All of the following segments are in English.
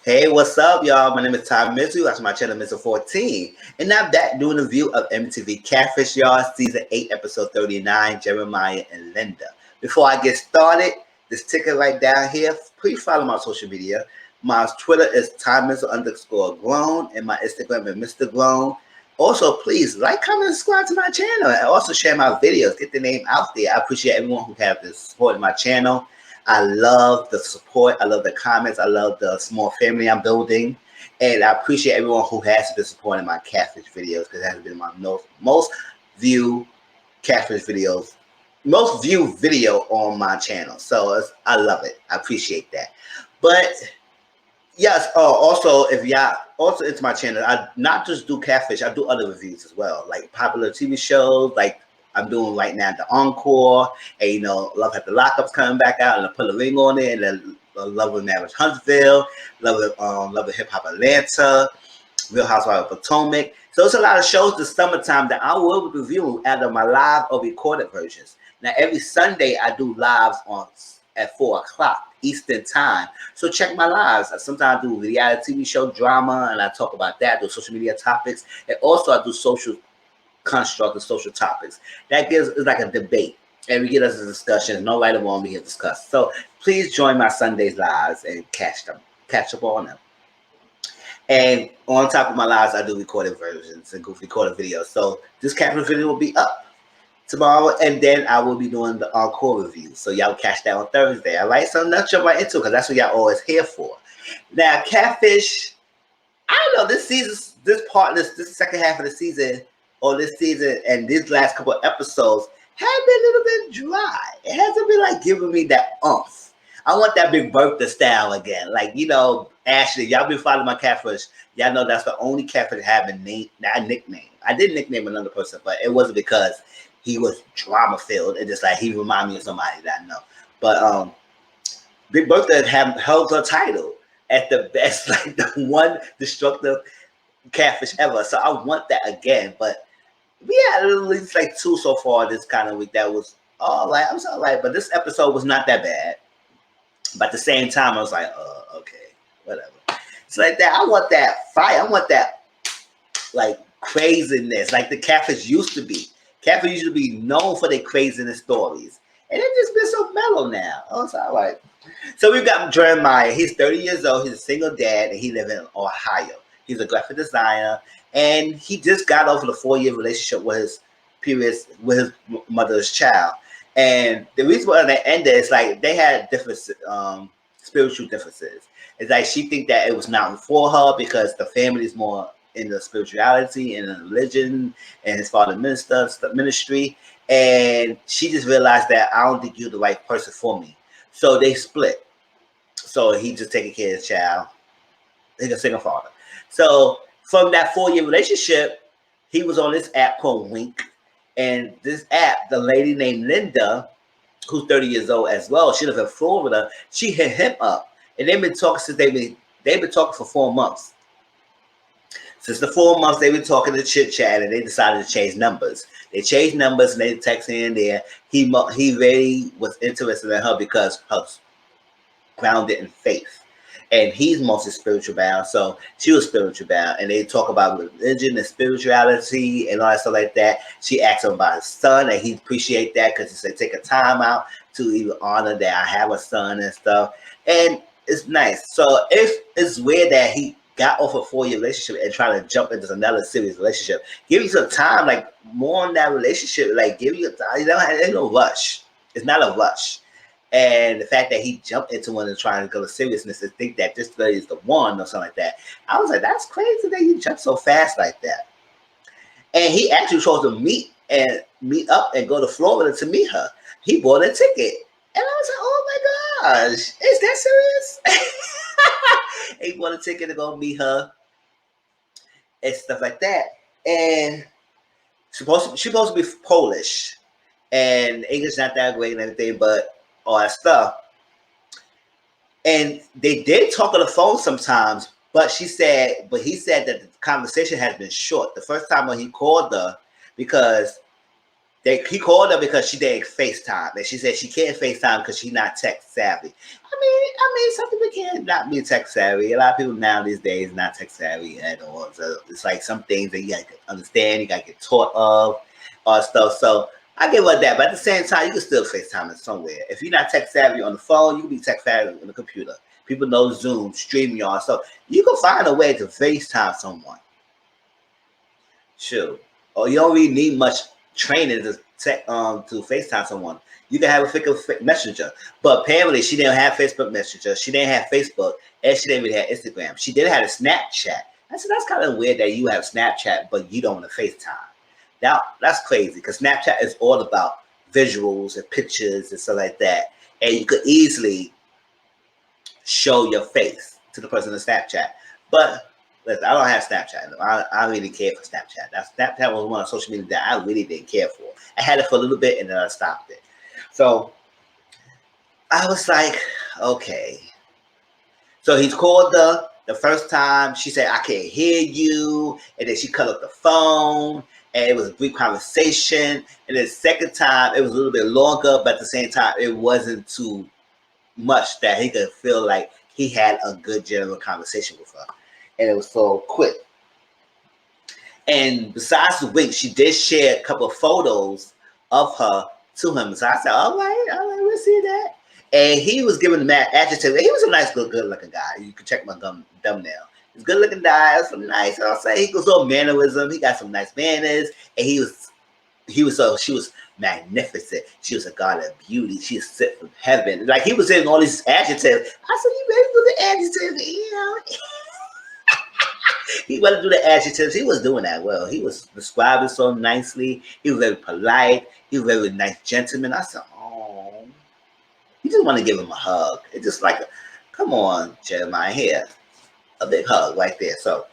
Hey, what's up, y'all? My name is Mizzle. That's my channel, Mizzle 14. And I'm back doing a review of MTV Catfish, y'all. Season 8, episode 39, Jeremiah and Linda. Before I get started, this ticket right down here, please follow my social media. My Twitter is TimeMizzle_grown, and my Instagram is Mr. Grown. Also, please like, comment, and subscribe to my channel, and also share my videos. Get the name out there. I appreciate everyone who has been supporting my channel. I love the support. I love the comments. I love the small family I'm building. And I appreciate everyone who has been supporting my catfish videos because it has been my most viewed catfish videos, most viewed video on my channel. So I love it. I appreciate that. But yes, also if y'all also into my channel, I not just do catfish, I do other reviews as well, like popular TV shows, like I'm doing right now the Encore, and Love At the Lockup's coming back out, and I put a ring on it, and then Love with Marriage Huntsville, Love with Hip Hop Atlanta, Real Housewives of Potomac. So it's a lot of shows this summertime that I will review either my live or recorded versions. Now every Sunday I do lives at 4 o'clock Eastern time. So check my lives. I sometimes do reality TV show drama, and I talk about that. I do social media topics, and also I do social construct and social topics. That gives is like a debate, and we get us a discussion. No right or wrong, we here discuss. So please join my Sundays lives and catch up on them. And on top of my lives, I do recorded versions and recorded videos. So this camera video will be up tomorrow, and then I will be doing the encore review. So y'all catch that on Thursday. All right. So let's jump right into it because that's what y'all always here for. Now, Catfish. I don't know, this second half of the season, or this season, and these last couple of episodes have been a little bit dry. It hasn't been like giving me that oomph. I want that Big Bertha style again. Like, Ashley, y'all been following my catfish. Y'all know that's the only catfish I have a nickname. I did nickname another person, but it wasn't because he was drama filled. It just like he reminded me of somebody that I know. But Big Bertha held her title at the best, like the one destructive catfish ever. So I want that again. But we had at least like 2 so far this kind of week that was all right. I was all right, but this episode was not that bad. But at the same time, I was like, okay, whatever. It's like that. I want that fight. I want that like craziness, like the catfish used to be. Catfish used to be known for their craziness stories, and it's just been so mellow now. I was all right. So we've got Jeremiah. He's 30 years old. He's a single dad, and he lives in Ohio. He's a graphic designer, and he just got over the 4-year relationship with his mother's child. And the reason why they ended is like they had different spiritual differences. It's like she think that it was not for her because the family is more in the spirituality and the religion, and his father ministry, and she just realized that I don't think you're the right person for me. So they split. So he just taking care of his child. He's a single father. So from that 4-year relationship, he was on this app called Wink. And this app, the lady named Linda, who's 30 years old as well, she lives in Florida, she hit him up. And they've been talking since they've been talking for 4 months. Since the 4 months they've been talking to chit chat, and they decided to change numbers. They changed numbers and they texted in there. He really was interested in her because her grounded in faith, and he's mostly spiritual bound. So she was spiritual bound, and they talk about religion and spirituality and all that stuff like that. She asked him about his son, and he appreciate that because he said take a time out to even honor that I have a son and stuff, and it's nice. So it's weird that he got off a 4-year relationship and trying to jump into another serious relationship. Give you some time, like more on that relationship, like give you time. There's no rush. It's not a rush. And the fact that he jumped into one and trying to go to seriousness and think that this lady is the one or something like that, I was like, that's crazy that you jumped so fast like that. And he actually chose to meet up and go to Florida to meet her. He bought a ticket. And I was like, oh my gosh, is that serious? He bought a ticket to go meet her and stuff like that. And she's supposed to be Polish. And English not that great and everything, but all that stuff. And they did talk on the phone sometimes, but he said that the conversation has been short. The first time when he called her, because He called her because she didn't FaceTime, and she said she can't FaceTime because she's not tech savvy. I mean, some people can't not be tech savvy. A lot of people now these days not tech savvy at all. So it's like some things that you gotta understand, you gotta get taught of, or stuff. So I give her that, but at the same time, you can still FaceTime it somewhere. If you're not tech savvy on the phone, you can be tech savvy on the computer. People know Zoom, StreamYard, so you can find a way to FaceTime someone. Sure. Or you don't really need much training to FaceTime someone. You can have a fake messenger. But apparently she didn't have Facebook Messenger. She didn't have Facebook, and she didn't really have Instagram. She did have a Snapchat. I said that's kind of weird that you have Snapchat, but you don't want to FaceTime. Now that's crazy because Snapchat is all about visuals and pictures and stuff like that. And you could easily show your face to the person in Snapchat. But listen, I don't have Snapchat. I really care for Snapchat. Snapchat was one of social media that I really didn't care for. I had it for a little bit and then I stopped it. So I was like, okay. So he's called the first time. She said, I can't hear you. And then she cut off the phone. And it was a brief conversation. And then the second time, it was a little bit longer. But at the same time, it wasn't too much that he could feel like he had a good general conversation with her. And it was so quick. And besides the wink, she did share a couple of photos of her to him. So I said, all right, we'll see that. And he was giving that adjective. He was a nice, good-looking guy. You can check my thumbnail. He's a good-looking guy. Some nice. I'll say he goes on mannerism. He got some nice manners. And she was magnificent. She was a god of beauty. She was sent from heaven. Like he was saying all these adjectives. I said, you ready for the adjectives? You know. He wanted to do the adjectives. He was doing that well. He was describing so nicely. He was very polite. He was a very nice gentleman. I said, oh, you just want to give him a hug. It's just like, come on, Jeremiah, here. A big hug right there. So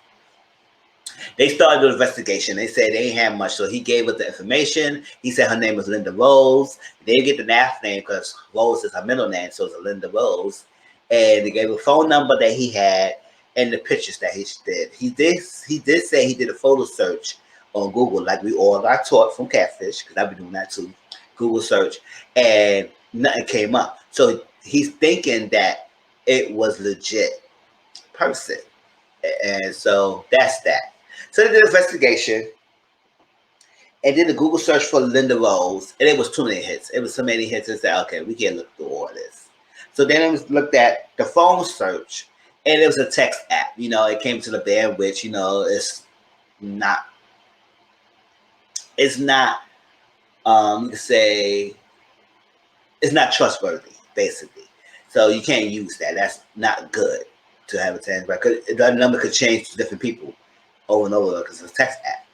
they started the investigation. They said they ain't had much. So he gave us the information. He said her name was Linda Rose. They didn't get the last name because Rose is her middle name. So it's a Linda Rose. And they gave a phone number that he had. And the pictures that he did. He did say he did a photo search on Google, like we all got taught from Catfish, because I've been doing that too. Google search, and nothing came up. So he's thinking that it was legit person. And so that's that. So they did an investigation and did a Google search for Linda Rose, and it was too many hits. It was so many hits and said, okay, we can't look through all this. So then it looked at the phone search. And it was a text app, you know, it came to the band, which, you know, it's not, you can say, it's not trustworthy, basically. So you can't use that. That's not good to have a text app. Because the number could change to different people over and over because it's a text app.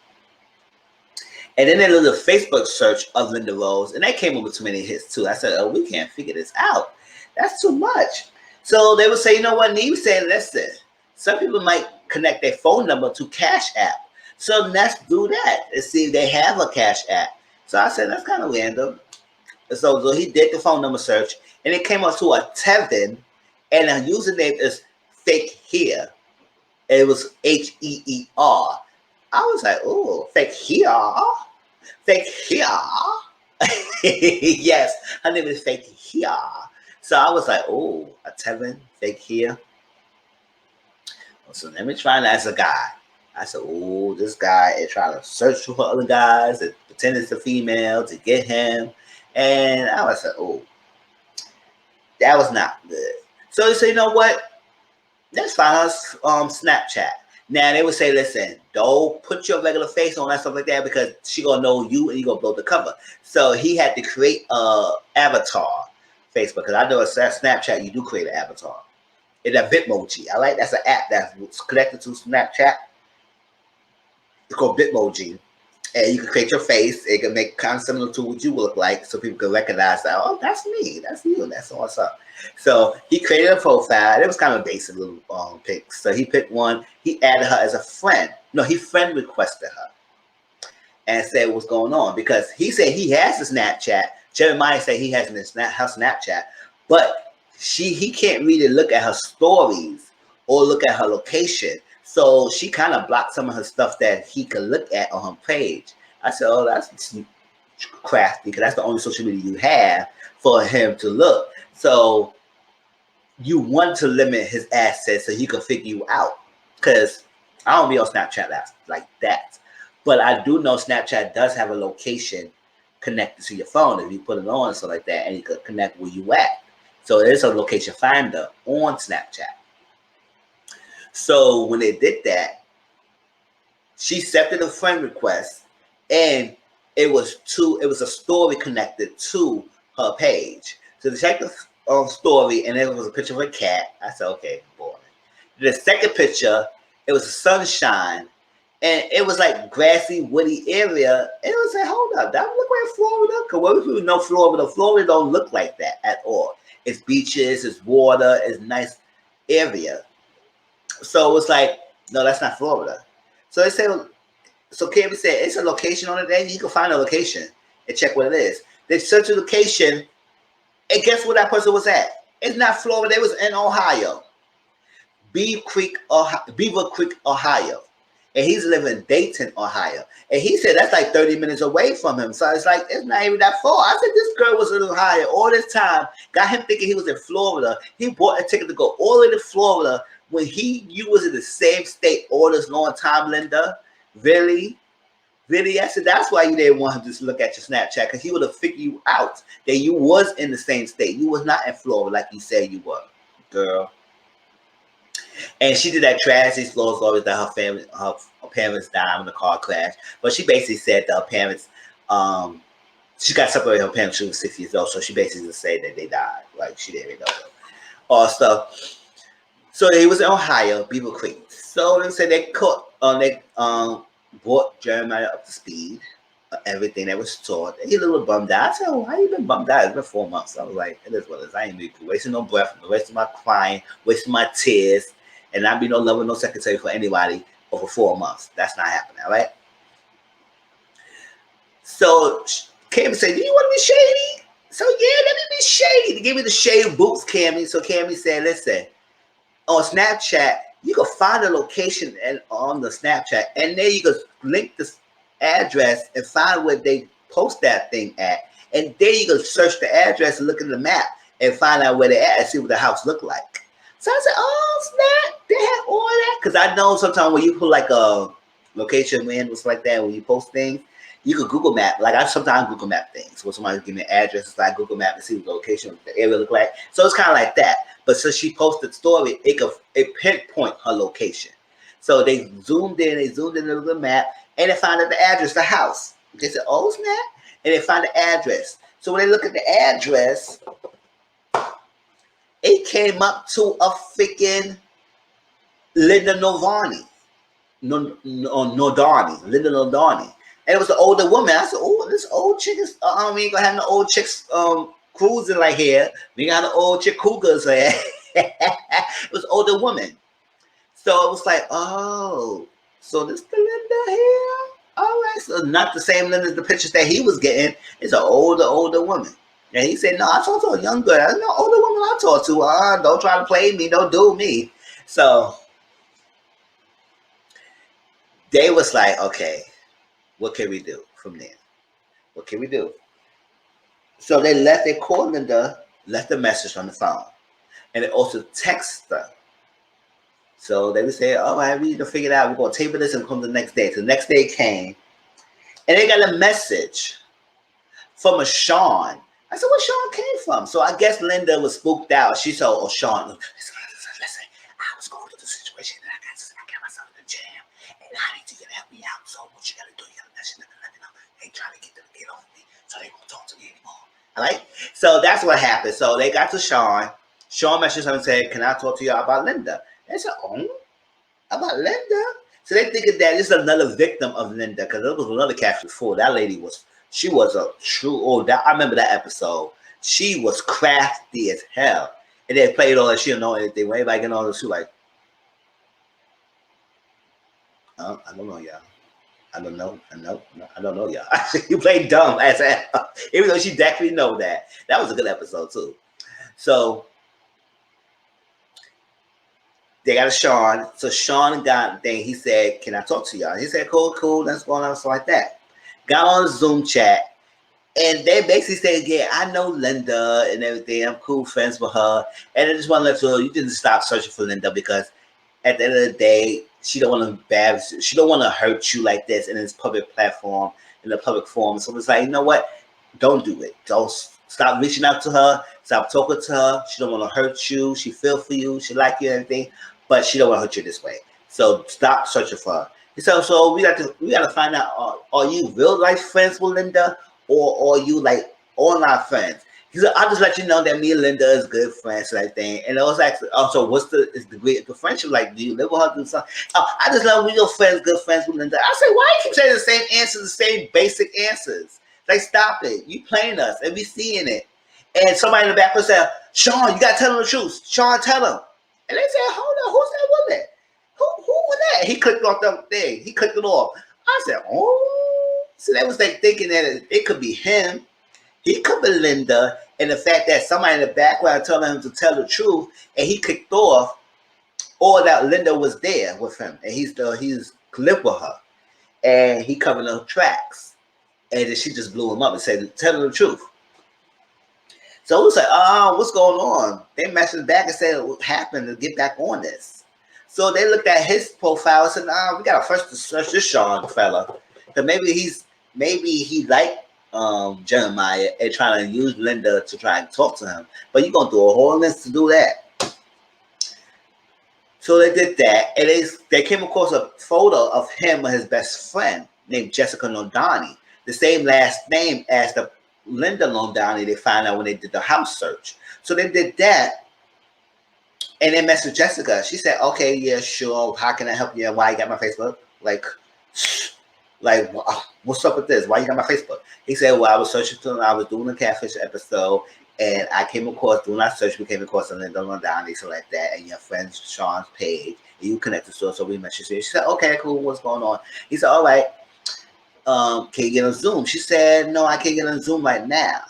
And then they did a Facebook search of Linda Rose, and they came up with too many hits too. I said, oh, we can't figure this out. That's too much. So they would say, you know what, Neve said, listen, some people might connect their phone number to Cash App. So let's do that and see if they have a Cash App. So I said, that's kind of random. So he did the phone number search, and it came up to a Tevin, and her username is Fake Here. It was Heer. I was like, oh, Fake Here? Fake Here? Yes, her name is Fake Here. So I was like, oh, a Tevin, Fake Here. So let me try and ask a guy. I said, oh, this guy is trying to search for other guys and pretend it's a female to get him. And I was like, oh, that was not good. So he said, you know what? Let's find us Snapchat. Now they would say, listen, don't put your regular face on that stuff like that because she gonna know you and you gonna blow the cover. So he had to create a avatar Facebook, because I know a Snapchat, you do create an avatar. It's a Bitmoji. That's an app that's connected to Snapchat. It's called Bitmoji. And you can create your face. It can make kind of similar to what you look like so people can recognize that, oh, that's me. That's you. That's awesome. So he created a profile. It was kind of basic little pics. So he picked one. He added her as a friend. No, he friend requested her and said what's going on, because he said he has a Snapchat. Jeremiah said he has her Snapchat, but he can't really look at her stories or look at her location. So she kind of blocked some of her stuff that he could look at on her page. I said, oh, that's crafty because that's the only social media you have for him to look. So you want to limit his access so he can figure you out. Because I don't be on Snapchat like that. But I do know Snapchat does have a location connected to your phone if you put it on and stuff like that, and you can connect where you at. So there's a location finder on Snapchat. So when they did that, she accepted a friend request, and it was a story connected to her page. So they checked the story, and there was a picture of a cat. I said, okay, boy. The second picture, it was sunshine, and it was like grassy, woody area. And it was like, hold up, that look like Florida. Because what if you know Florida? Florida don't look like that at all. It's beaches, it's water, it's nice area. So it was like, no, that's not Florida. So they said, so Kevin said, it's a location on it there. You can find a location and check what it is. They searched the location, and guess where that person was at? It's not Florida. It was in Ohio. Beaver Creek, Ohio. And he's living in Dayton, Ohio. And he said that's like 30 minutes away from him. So it's like, it's not even that far. I said, this girl was in Ohio all this time. Got him thinking he was in Florida. He bought a ticket to go all the way to Florida when you was in the same state all this long time, Linda. Really? Really? I said, that's why you didn't want him to just look at your Snapchat, because he would have figured you out that you was in the same state. You was not in Florida like you said you were, girl. And she did that tragedy story that her parents died in a car crash. But she basically said that her parents, she got separated from her parents when she was 6 years old. So she basically just said that they died. Like, she didn't even know them. All stuff. So he was in Ohio, Beaver Creek. So they said they brought Jeremiah up to speed of everything that was taught. And he a little bummed out. I said, oh, why you been bummed out? It's been 4 months. I was like, it is what it is. I ain't wasting no breath, wasting my crying, wasting my tears, and not be no lover, no secretary for anybody over 4 months. That's not happening, all right? So Cammy said, do you want to be shady? So yeah, let me be shady. They gave me the shade boots, Cammy. So Cammy said, listen, on Snapchat, you can find a location on the Snapchat, and then you can link the address and find where they post that thing at. And then you can search the address and look at the map and find out where they're at and see what the house look like. So I said, oh, snap, they have all that. Because I know sometimes when you put like a location in, what's like that, when you post things, you can Google Map. Like I sometimes Google Map things. When somebody give me an address, so I Google Map and see what the location, the area look like. So it's kind of like that. But since she posted the story, it pinpoint her location. So they zoomed in the little map, and they found out the address, the house. They said, oh, snap. And they found the address. So when they look at the address, it came up to a freaking Linda Nodani. Linda Nodani. And it was an older woman. I said, oh, this old chick is, we ain't gonna have no old chicks cruising like here. We got an old chick cougars here. It was an older woman. So it was like, oh, so this the Linda here? All right, so not the same Linda as the pictures that he was getting. It's an older woman. And he said, no, I talked to a young girl. There's no older woman I talked to. Don't try to play me. Don't do me. So they was like, okay, what can we do from there? What can we do? So they called Linda, left a message on the phone. And they also text her. So they would say, all right, we need to figure it out. We're going to table this and come the next day. So the next day came. And they got a message from a Sean. I said, where Sean came from? So I guess Linda was spooked out. She said, oh, Sean, listen, I was going through the situation and I got myself in a jam. And I need you to help me out. So what you got to do, you got to message them and let me know. They trying to get them to get on me. So they won't talk to me anymore. All right? So that's what happened. So they got to Sean. Sean messaged him and said, can I talk to you about Linda? They said, oh, about Linda? So they thinking that this is another victim of Linda, because there was another catfish before. That lady was a true, I remember that episode. She was crafty as hell. And they played all that, she didn't know anything. When everybody getting all this, she like, I don't know, y'all. I don't know, y'all. You played dumb as hell. Even though she definitely know that. That was a good episode, too. So they got a Sean. So Sean got thing. He said, can I talk to y'all? He said, cool, that's going on, so like that. Got on a Zoom chat. And they basically said, yeah, I know Linda and everything. I'm cool friends with her. And I just want to let you know, you didn't stop searching for Linda because at the end of the day, she don't want to embarrass you. She don't want to hurt you like this in this public platform, in the public forum. So it's like, you know what? Don't do it. Don't stop reaching out to her. Stop talking to her. She don't want to hurt you. She feel for you. She like you and everything, but she don't want to hurt you this way. So stop searching for her. So we got to find out: are you real life friends with Linda, or are you like online friends? I'll just let you know that me and Linda is good friends, and everything. And I was actually also, what's the degree of the friendship like? Do you live with her? Do something? I just love we your friends, good friends with Linda. I say, why you keep saying the same answers, the same basic answers? Like, stop it. You playing us, and we seeing it. And somebody in the back will say, Sean, you gotta tell them the truth. Sean, tell them. And they say, hold on, who's that woman? Who was that? He clicked off the thing. He clicked it off. I said, oh. So they was like thinking that it could be him. He could be Linda. And the fact that somebody in the background told him to tell the truth, and he clicked off, or that Linda was there with him, and he's lived with her, and he covered her tracks, and then she just blew him up and said, "Tell her the truth." So it was like, what's going on? They messaged back and said, what happened to get back on this? So they looked at his profile and said, we got to first search this Sean fella. Because maybe he liked Jeremiah and trying to use Linda to try and talk to him. But you're going to do a whole list to do that. So they did that. And they came across a photo of him and his best friend named Jessica Nondani. The same last name as the Linda Nondani they found out when they did the house search. So they did that, and they messaged Jessica. She said, okay, yeah, sure. How can I help you? Why you got my Facebook? Like, what's up with this? Why you got my Facebook? He said, well, I was searching I was doing a Catfish episode, and I came across, doing our search, we came across a Linda Nondani, so like that, and your friend Sean's page, and you connected to her, so we messaged her. She said, okay, cool, what's going on? He said, all right. Can you get on Zoom? She said, no, I can't get on Zoom right now.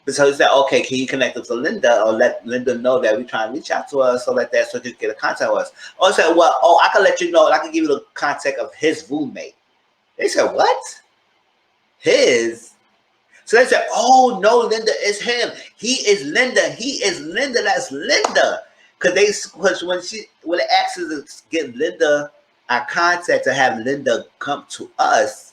So he said, okay, can you connect us to Linda or let Linda know that we're trying to reach out to her so like that so she can get a contact with us? Or I said, well, I can let you know and I can give you the contact of his roommate. They said, what? His? So they said, oh, no, Linda is him. He is Linda. He is Linda. That's Linda. Because when they asked us to get Linda our contact to have Linda come to us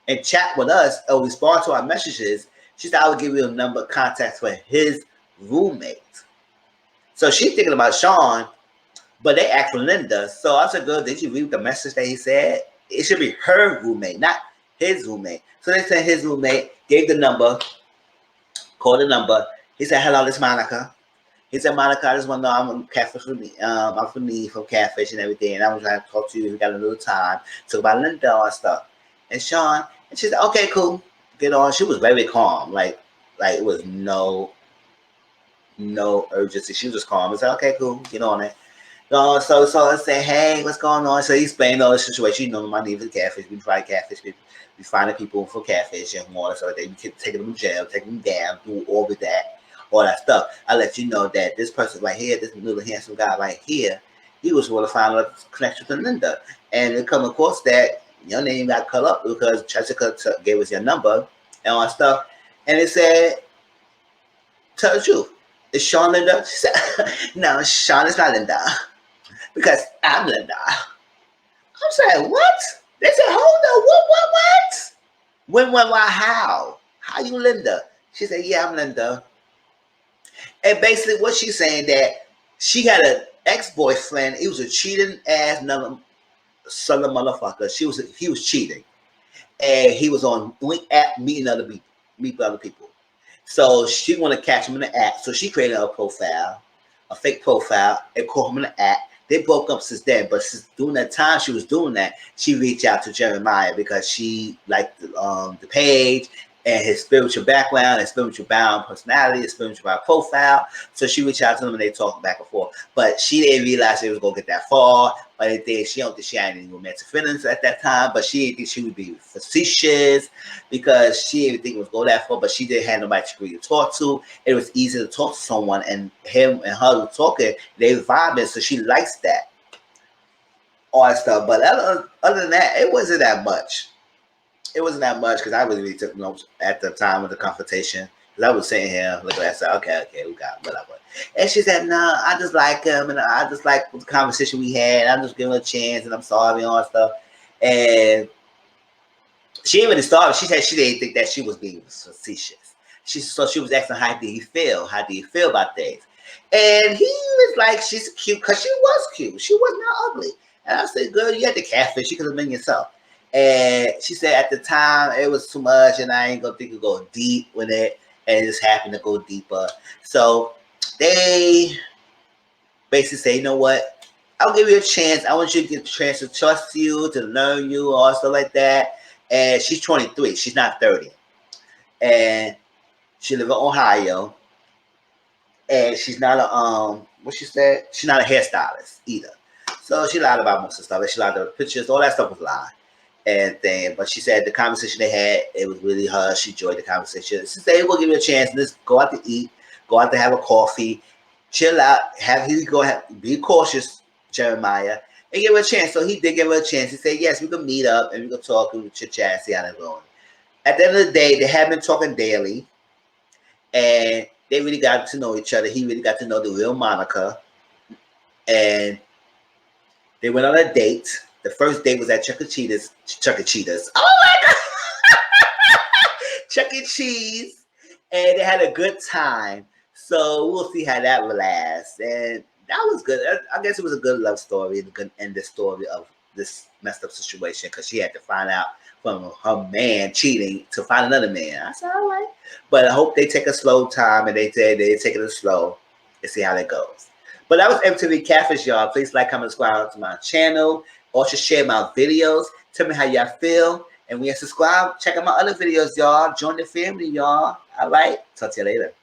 and chat with us or respond to our messages, she said, I will give you a number of contacts for his roommate. So she's thinking about Sean, but they asked for Linda. So I said, girl, did you read the message that he said? It should be her roommate, not his roommate. So they said his roommate, gave the number, called the number. He said, hello, this is Monica. He said, Monica, I just want to know I'm Catfish from me. I'm from Catfish and everything. And I was trying to talk to you. We got a little time. Talk about Linda and stuff. And Sean, and she said, okay, cool. Get on. She was very calm. Like it was no urgency. She was just calm. I said, okay, cool. Get on it. So I said, hey, what's going on? So he explained all the situation. You know, my name is Catfish. We try catfish people. We finding people for Catfish and more. So they can take them to jail, take them down, do all of that. All that stuff. I let you know that this person right here, this little handsome guy right here, he was going to find a connection to Linda. And it come across that your name got cut up because Jessica gave us your number and all that stuff. And it said, tell the truth. Is Sean Linda? She said, no, Sean is not Linda. Because I'm Linda. I'm saying, what? They said, hold on, what? When, why, how? How you Linda? She said, yeah, I'm Linda. And basically what she's saying that she had an ex-boyfriend. He was a cheating ass son of motherfucker. He was cheating. And he was on app meeting other people. So she wanted to catch him in the act. So she created a profile, a fake profile, and called him in the act. They broke up since then, but since during that time she was doing that, she reached out to Jeremiah because she liked the page and his spiritual background, his spiritual bound personality, his spiritual bound profile. So she reached out to him and they talked back and forth. But she didn't realize it was going to get that far. But she don't think she had any romantic feelings at that time. But she didn't think she would be facetious because she didn't think it would go that far. But she didn't have nobody to really talk to. It was easy to talk to someone, and him and her were talking. They were vibing, so she likes that. All that stuff. But other than that, it wasn't that much. it wasn't that much because I really took notes at the time of the confrontation. Because I was sitting here looking at it, okay, we got whatever. And she said, no, I just like him, and I just like the conversation we had. I just give him a chance, and I'm sorry and all that stuff. And she didn't really start. She said she didn't think that she was being facetious. She was asking how did he feel? How did he feel about things? And he was like, she's cute because she was cute. She was not ugly. And I said, girl, you had the catfish. You could have been yourself. And she said at the time it was too much, and I ain't gonna think it go deep with it. And it just happened to go deeper. So they basically say, you know what? I'll give you a chance. I want you to get a chance to trust you, to learn you, or stuff like that. And she's 23. She's not 30. And she lives in Ohio. And she's not a what she said? She's not a hairstylist either. So she lied about most of the stuff. She lied about the pictures. All that stuff was lie. And then, but she said the conversation they had, it was really her. She enjoyed the conversation. She said, hey, we'll give you a chance. Let's go out to eat, go out to have a coffee, chill out, be cautious, Jeremiah, and give her a chance. So he did give her a chance. He said, yes, we can meet up and we can talk and we chit chat, see how they're going. At the end of the day, they have been talking daily, and they really got to know each other. He really got to know the real Monica, and they went on a date. The first date was at Chuck E. Cheese. Oh my God! Chuck E. Cheese, and they had a good time. So we'll see how that will last. And that was good. I guess it was a good love story and a good end the story of this messed up situation because she had to find out from her man cheating to find another man. I said, all right. But I hope they take a slow time, and they said they take it slow and see how that goes. But that was MTV Catfish, y'all. Please like, comment, subscribe to my channel. Also share my videos. Tell me how y'all feel. And when you subscribe, check out my other videos, y'all. Join the family, y'all. All right. Talk to you later.